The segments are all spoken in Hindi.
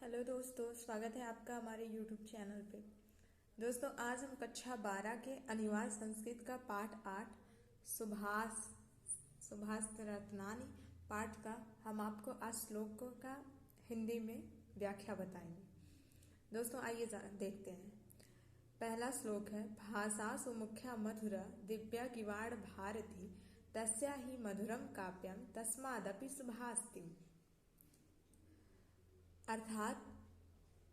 हेलो दोस्तों, स्वागत है आपका हमारे यूट्यूब चैनल पे। दोस्तों, आज हम कक्षा 12 के अनिवार्य संस्कृत का पाठ 8 सुभाष रत्नानी पाठ का हम आपको आज श्लोक का हिंदी में व्याख्या बताएंगे। दोस्तों, आइए देखते हैं। पहला श्लोक है, भाषा सुमुख्या मधुरा दिव्या गिवाड़ भारती तस्या ही मधुरम काव्यम तस्मादपि सुभास्तिम। अर्थात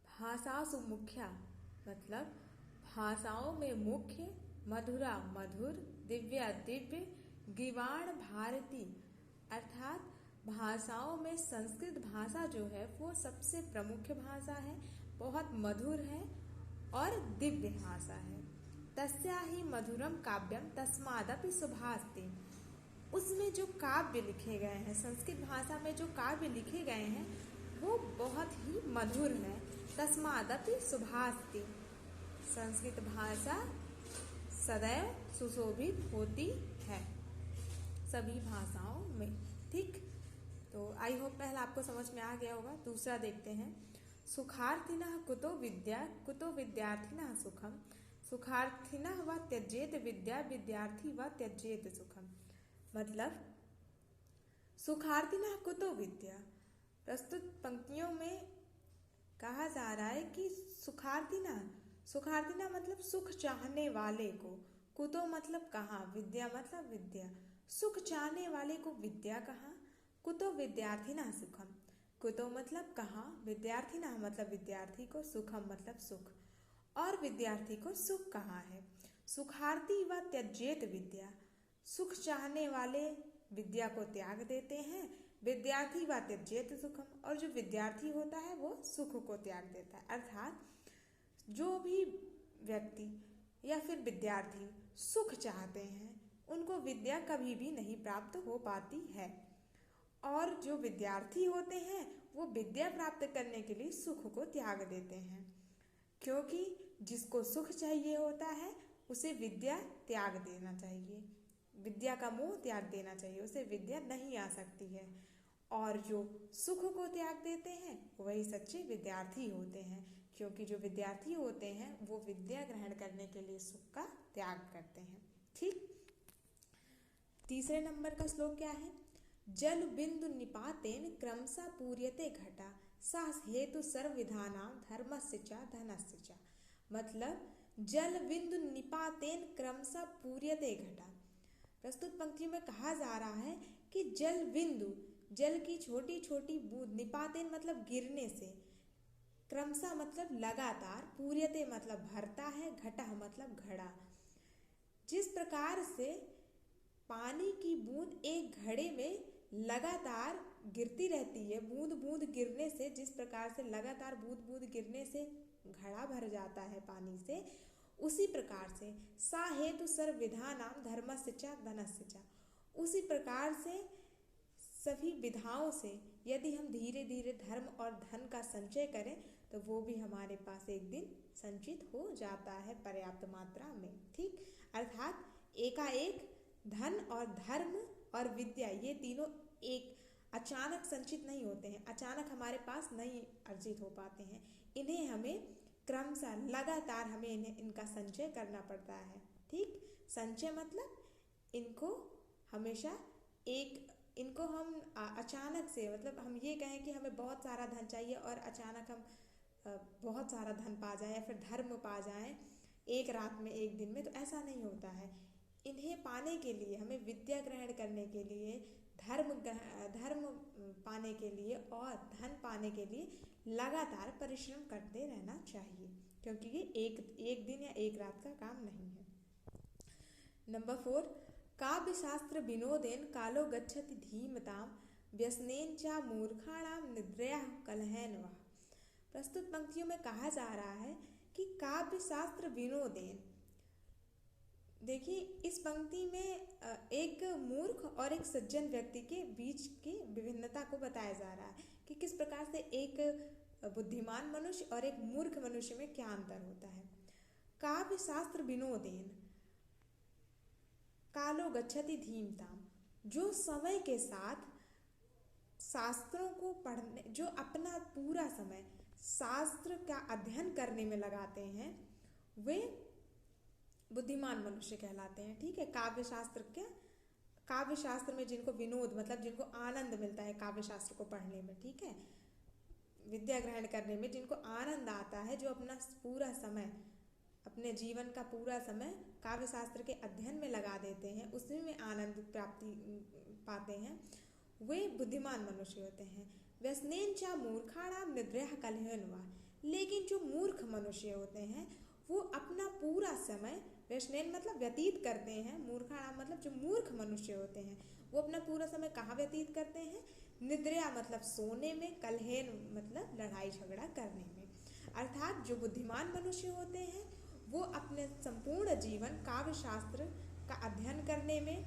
भाषासु मुख्या मतलब भाषाओं में मुख्य, मधुरा मधुर, दिव्या दिव्य, गिवाण भारती अर्थात भाषाओं में संस्कृत भाषा जो है वो सबसे प्रमुख भाषा है, बहुत मधुर है और दिव्य भाषा है। तस्या ही मधुरम काव्यम तस्मादपि सुभास्तिम। उसमें जो काव्य लिखे गए हैं, संस्कृत भाषा में जो काव्य लिखे गए हैं वो बहुत ही मधुर है। तस्मादपि सुभास्तिम, संस्कृत भाषा सदैव सुशोभित होती है सभी भाषाओं में। ठीक, तो आई होप पहला आपको समझ में आ गया होगा। दूसरा देखते हैं, सुखार्थिनः कुतो विद्या कुतो विद्यार्थिनः सुखम सुखार्थिनः व त्यजेत विद्या विद्यार्थी व त्यजेत सुखम। मतलब सुखार्थिनः कुतो विद्या, प्रस्तुत पंक्तियों में कहा जा रहा है कि सुखार्थिना मतलब सुख चाहने वाले को, कुतो मतलब कहाँ, विद्या मतलब विद्या, सुख चाहने वाले को विद्या कहाँ, कुतो विद्यार्थिना सुखम, कुतो मतलब कहाँ, विद्यार्थिना मतलब विद्यार्थी को, सुखम मतलब सुख, और विद्यार्थी को सुख कहाँ है। सुखार्थी व त्यजेत विद्या, सुख चाहने वाले विद्या को त्याग देते हैं, विद्यार्थी व त्यजेत सुखम, और जो विद्यार्थी होता है वो सुख को त्याग देता है। अर्थात जो भी व्यक्ति या फिर विद्यार्थी सुख चाहते हैं उनको विद्या कभी भी नहीं प्राप्त हो पाती है, और जो विद्यार्थी होते हैं वो विद्या प्राप्त करने के लिए सुख को त्याग देते हैं, क्योंकि जिसको सुख चाहिए होता है उसे विद्या त्याग देना चाहिए, विद्या का मोह त्याग देना चाहिए, उसे विद्या नहीं आ सकती है। और जो सुख को त्याग देते हैं वही सच्चे विद्यार्थी होते हैं, क्योंकि जो विद्यार्थी होते हैं वो विद्या ग्रहण करने के लिए सुख का त्याग करते हैं। ठीक, तीसरे नंबर का श्लोक क्या है, जल बिंदु निपातेन क्रमशः पूर्यते घटा सा हेतु सर्व विधानां धर्मस्य च धनस्य च। मतलब जल बिंदु निपातेन क्रमशः पूर्यते घटा, प्रस्तुत पंक्ति में कहा जा रहा है कि जल बिंदु, जल की छोटी छोटी बूंद, निपातेन मतलब गिरने से, क्रमशः मतलब लगातार, पूर्यते मतलब भरता है, घटा मतलब घड़ा। जिस प्रकार से पानी की बूंद एक घड़े में लगातार गिरती रहती है, बूंद बूंद गिरने से, जिस प्रकार से लगातार बूंद बूंद गिरने से घड़ा भर जाता है पानी से, उसी प्रकार से सा हेतु सर्व विधानां धर्मस्य च धनस्य च, उसी प्रकार से सभी विधाओं से यदि हम धीरे धीरे धर्म और धन का संचय करें तो वो भी हमारे पास एक दिन संचित हो जाता है पर्याप्त मात्रा में। ठीक, अर्थात एकाएक धन और धर्म और विद्या ये तीनों एक अचानक संचित नहीं होते हैं, अचानक हमारे पास नहीं अर्जित हो पाते हैं, इन्हें हमें क्रमशः लगातार हमें इनका संचय करना पड़ता है। ठीक, संचय मतलब इनको हमेशा इनको हम अचानक से, मतलब हम ये कहें कि हमें बहुत सारा धन चाहिए और अचानक हम बहुत सारा धन पा जाएं या फिर धर्म पा जाएं एक रात में, एक दिन में, तो ऐसा नहीं होता है। इन्हें पाने के लिए हमें विद्या ग्रहण करने के लिए, धर्म पाने के लिए और धन पाने के लिए लगातार परिश्रम करते रहना चाहिए, क्योंकि ये एक दिन या एक रात का काम नहीं है। नंबर 4, काव्य शास्त्र विनोदेन कालो गच्छति धीमतां व्यसनेन च मूर्खाणां निद्रया कलहेन वः। प्रस्तुत पंक्तियों में कहा जा रहा है कि काव्य शास्त्र विनोदेन, देखिए इस पंक्ति में एक मूर्ख और एक सज्जन व्यक्ति के बीच की विभिन्नता को बताया जा रहा है कि किस प्रकार से एक बुद्धिमान मनुष्य और एक मूर्ख मनुष्य में क्या अंतर होता है। काव्य शास्त्र विनोदेन कालो गच्छति धीमताम, जो समय के साथ शास्त्रों को पढ़ने, जो अपना पूरा समय शास्त्र का अध्ययन करने में लगाते हैं वे बुद्धिमान मनुष्य कहलाते हैं। ठीक है, काव्य शास्त्र में जिनको विनोद मतलब जिनको आनंद मिलता है काव्य शास्त्र को पढ़ने में, ठीक है, विद्या ग्रहण करने में जिनको आनंद आता है, जो अपना पूरा समय अपने जीवन का पूरा समय काव्य शास्त्र के अध्ययन में लगा देते हैं, उसमें में आनंद प्राप्ति पाते हैं, वे बुद्धिमान मनुष्य होते हैं। व्यसनेन चा मूर्खाणाम निद्रया कलहेन वा, लेकिन जो मूर्ख मनुष्य होते हैं वो अपना पूरा समय, व्यसनेन मतलब व्यतीत करते हैं, मूर्खाणाम मतलब जो मूर्ख मनुष्य होते हैं वो अपना पूरा समय कहाँ व्यतीत करते हैं? निद्रया मतलब सोने में, कलहेन मतलब लड़ाई झगड़ा करने में। अर्थात जो बुद्धिमान मनुष्य होते हैं वो अपने संपूर्ण जीवन काव्य शास्त्र का अध्ययन करने में,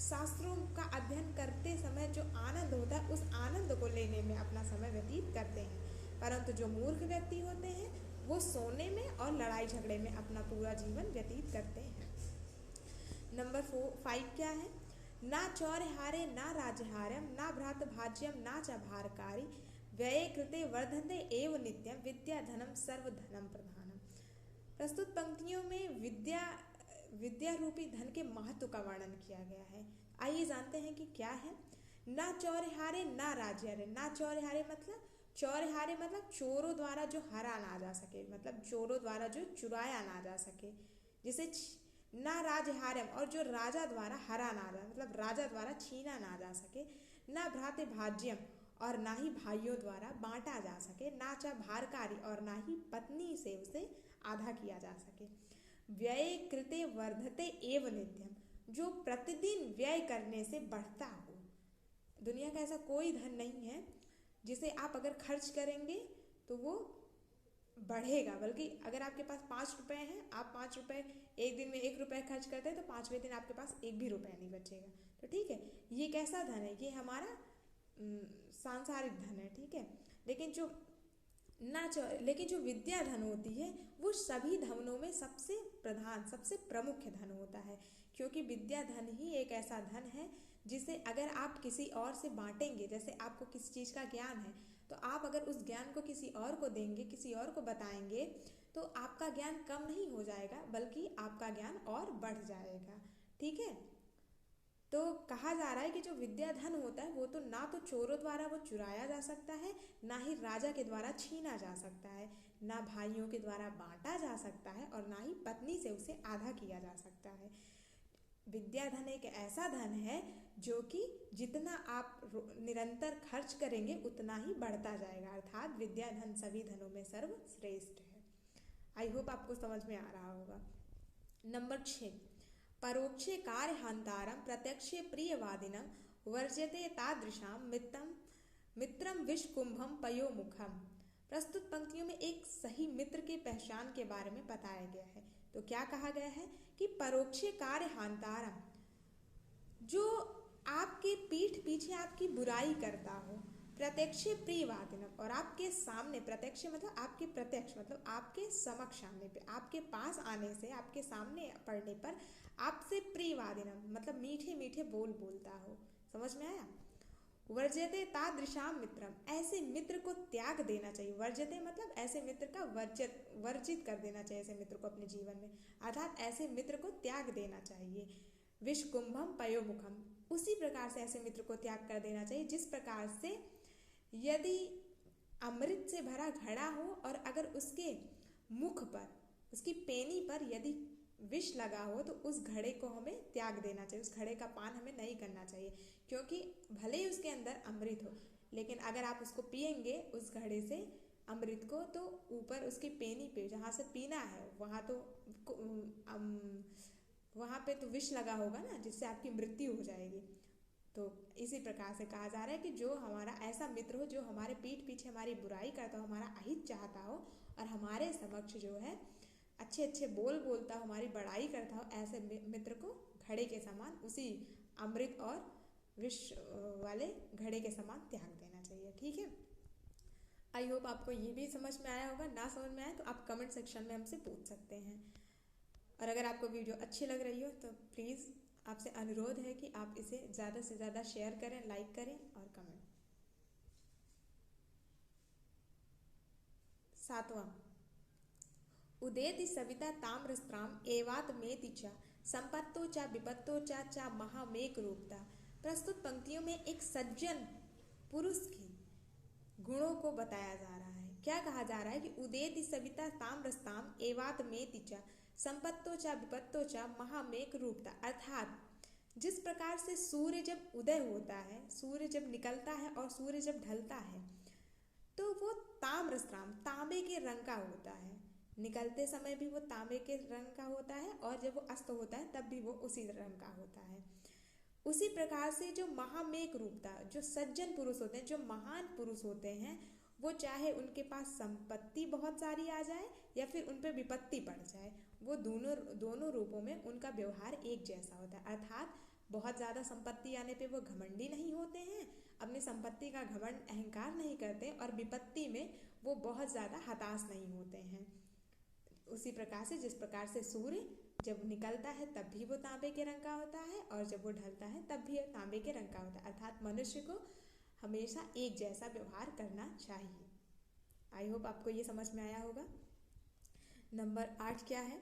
शास्त्रों का अध्ययन करते समय जो आनंद होता है उस आनंद को लेने में अपना समय व्यतीत करते हैं। परंतु जो मूर्ख व्यक्ति होते हैं वो सोने में और लड़ाई झगड़े में अपना पूरा जीवन व्यतीत करते हैं। नंबर 5 क्या है? ना चौर्यहारे ना राजहार्यम ना भ्रात भाज्यम ना च भारकारी व्यये कृते वर्धन्ते एव नित्यम विद्या धनम सर्वधनम प्रधानम। प्रस्तुत पंक्तियों में विद्या रूपी धन के महत्व का वर्णन किया गया है। आइए जानते हैं कि क्या है। ना चौर्यहारे ना राजहारे। ना चौर्यहारे मतलब चोरों द्वारा जो हरा ना जा सके, मतलब चोरों द्वारा जो चुराया ना जा सके, जिसे ना राजहार्यम और जो राजा द्वारा हरा ना जा, मतलब राजा द्वारा छीना ना जा सके। ना भ्राते भाज्यम और ना ही भाइयों द्वारा बांटा जा सके। ना चा भारकारी और ना ही पत्नी से उसे आधा किया जा सके। व्यय कृते वर्धते एव नित्यम, जो प्रतिदिन व्यय करने से बढ़ता हो। दुनिया का ऐसा कोई धन नहीं है जिसे आप अगर खर्च करेंगे तो वो बढ़ेगा, बल्कि अगर आपके पास 5 रुपए हैं, आप 5 रुपए एक दिन में 1 रुपए खर्च करते हैं तो 5वें दिन आपके पास 1 भी रुपया नहीं बचेगा। तो ठीक है, ये कैसा धन है? ये हमारा सांसारिक धन है, ठीक है। लेकिन जो विद्या धन होती है वो सभी धनों में सबसे प्रधान, सबसे प्रमुख धन होता है, क्योंकि विद्या धन ही एक ऐसा धन है जिसे अगर आप किसी और से बांटेंगे, जैसे आपको किसी चीज़ का ज्ञान है तो आप अगर उस ज्ञान को किसी और को देंगे, किसी और को बताएंगे, तो आपका ज्ञान कम नहीं हो जाएगा बल्कि आपका ज्ञान और बढ़ जाएगा। ठीक है, तो कहा जा रहा है कि जो विद्या धन होता है वो तो ना तो चोरों द्वारा वो चुराया जा सकता है, ना ही राजा के द्वारा छीना जा सकता है, ना भाइयों के द्वारा बांटा जा सकता है और ना ही पत्नी से उसे आधा किया जा सकता है। विद्या धन एक ऐसा धन है जो कि जितना आप निरंतर खर्च करेंगे उतना ही बढ़ता जाएगा, अर्थात विद्या धन सभी धनों में सर्वश्रेष्ठ है। आई होप आपको समझ में आ रहा होगा। नंबर 6, परोक्षे कार्यहांतारम प्रत्यक्षे प्रियवादिनं वर्ज्यते तादृशाम मित्रम विषकुंभम पयोमुखम। प्रस्तुत पंक्तियों में एक सही मित्र के पहचान के बारे में बताया गया है। तो क्या कहा गया है कि परोक्षे कार्यहांतारम, जो आपके पीठ पीछे आपकी बुराई करता हो, प्रत्यक्षे प्रियवादिनम, और आपके सामने, प्रत्यक्ष मतलब आपके प्रत्यक्ष मतलब आपके समक्ष आने पे, आपके पास आने से, आपके सामने पड़ने पर आपसे प्रियवादिनम मतलब मीठे मीठे बोल बोलता हो। समझ में आया? वर्ज्यते तादृशाम मित्रम, ऐसे मित्र को त्याग देना चाहिए। वर्ज्यते मतलब ऐसे मित्र का वर्जित कर देना चाहिए, ऐसे मित्र को अपने जीवन में, अर्थात ऐसे मित्र को त्याग देना चाहिए। विषकुंभम पयोमुखम, उसी प्रकार से ऐसे मित्र को त्याग कर देना चाहिए जिस प्रकार से यदि अमृत से भरा घड़ा हो और अगर उसके मुख पर, उसकी पेनी पर यदि विष लगा हो तो उस घड़े को हमें त्याग देना चाहिए, उस घड़े का पान हमें नहीं करना चाहिए, क्योंकि भले ही उसके अंदर अमृत हो लेकिन अगर आप उसको पिएंगे उस घड़े से अमृत को, तो ऊपर उसकी पेनी पे जहाँ से पीना है वहाँ पे तो विष लगा होगा ना, जिससे आपकी मृत्यु हो जाएगी। तो इसी प्रकार से कहा जा रहा है कि जो हमारा ऐसा मित्र हो जो हमारे पीठ पीछे हमारी बुराई करता हो, हमारा अहित चाहता हो और हमारे समक्ष जो है अच्छे अच्छे बोल बोलता हो, हमारी बड़ाई करता हो, ऐसे मित्र को घड़े के समान, उसी अमृत और विष वाले घड़े के समान त्याग देना चाहिए। ठीक है, आई होप आपको ये भी समझ में आया होगा। ना समझ में आया तो आप कमेंट सेक्शन में हमसे पूछ सकते हैं। और अगर आपको वीडियो अच्छी लग रही हो तो प्लीज़ आपसे अनुरोध है कि आप इसे ज़्यादा से ज़्यादा शेयर करें, लाइक करें और कमेंट सातवां, उदेति सविता ताम्रस्त्राम एवात मेति च संपत्तो च विपत्तो च महामेक रूपता। प्रस्तुत पंक्तियों में एक सज्जन पुरुष की गुणों को बताया जा रहा है। क्या कहा जा रहा है कि उदेति सविता ताम्रस्ताम एवात मेति च संपत्तो च विपत्तो च महामेक रूपता, अर्थात जिस प्रकार से सूर्य जब उदय होता है, सूर्य जब निकलता है और सूर्य जब ढलता है, तो वो ताम्रस्त्राम तांबे के रंग का होता है। निकलते समय भी वो तांबे के रंग का होता है और जब वो अस्त होता है तब भी वो उसी रंग का होता है। उसी प्रकार से जो महामेक रूपता, जो सज्जन पुरुष होते हैं, जो महान पुरुष होते हैं, वो चाहे उनके पास संपत्ति बहुत सारी आ जाए या फिर उन पर विपत्ति पड़ जाए, वो दोनों रूपों में उनका व्यवहार एक जैसा होता है। अर्थात बहुत ज़्यादा संपत्ति आने पे वो घमंडी नहीं होते हैं, अपनी संपत्ति का घमंड अहंकार नहीं करते, और विपत्ति में वो बहुत ज़्यादा हताश नहीं होते हैं। उसी प्रकार से जिस प्रकार से सूर्य जब निकलता है तब भी वो तांबे के रंग का होता है और जब वो ढलता है तब भी तांबे के रंग का होता है। अर्थात मनुष्य को हमेशा एक जैसा व्यवहार करना चाहिए। आई होप आपको ये समझ में आया होगा। नंबर 8 क्या है?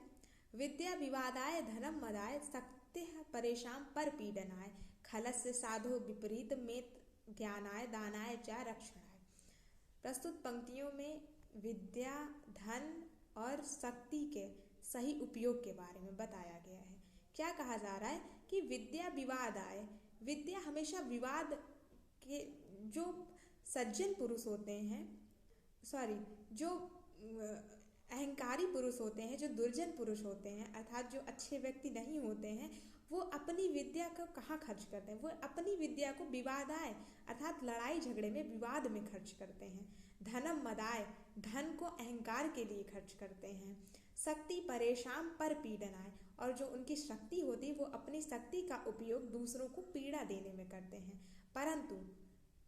विद्या विवादाय धनम मदाय शक्ति परेशान पर पीडनाय खलस्य साधो विपरीत मेत ज्ञानाय दानाय च रक्षणाय। प्रस्तुत पंक्तियों में विद्या, धन और शक्ति के सही उपयोग के बारे में बताया गया है। क्या कहा जा रहा है कि विद्या विवाद आए, विद्या हमेशा विवाद के, जो सज्जन पुरुष होते हैं, जो अहंकारी पुरुष होते हैं, जो दुर्जन पुरुष होते हैं, अर्थात जो अच्छे व्यक्ति नहीं होते हैं, वो अपनी विद्या को कहाँ खर्च करते हैं? वो अपनी विद्या को विवाद आए अर्थात लड़ाई झगड़े में, विवाद में खर्च करते हैं। धनम मदाय, धन को अहंकार के लिए खर्च करते हैं। शक्ति परेशान पर पीड़न आए, और जो उनकी शक्ति होती है वो अपनी शक्ति का उपयोग दूसरों को पीड़ा देने में करते हैं। परंतु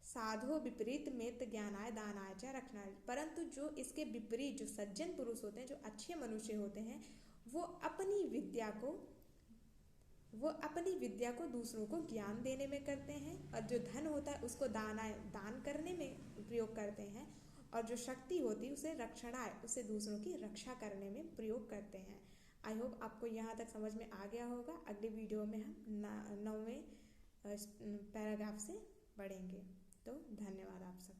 साधो विपरीत मेत ज्ञानाय दानाय च रक्षणाय, परंतु जो इसके विपरीत, जो सज्जन पुरुष होते हैं, जो अच्छे मनुष्य होते हैं, वो अपनी विद्या को दूसरों को ज्ञान देने में करते हैं, और जो धन होता है उसको दान करने में प्रयोग करते हैं, और जो शक्ति होती है उसे रक्षणाय, उसे दूसरों की रक्षा करने में प्रयोग करते हैं। आई होप आपको यहाँ तक समझ में आ गया होगा। अगले वीडियो में हम 9वें पैराग्राफ से पढ़ेंगे। तो धन्यवाद आप सब।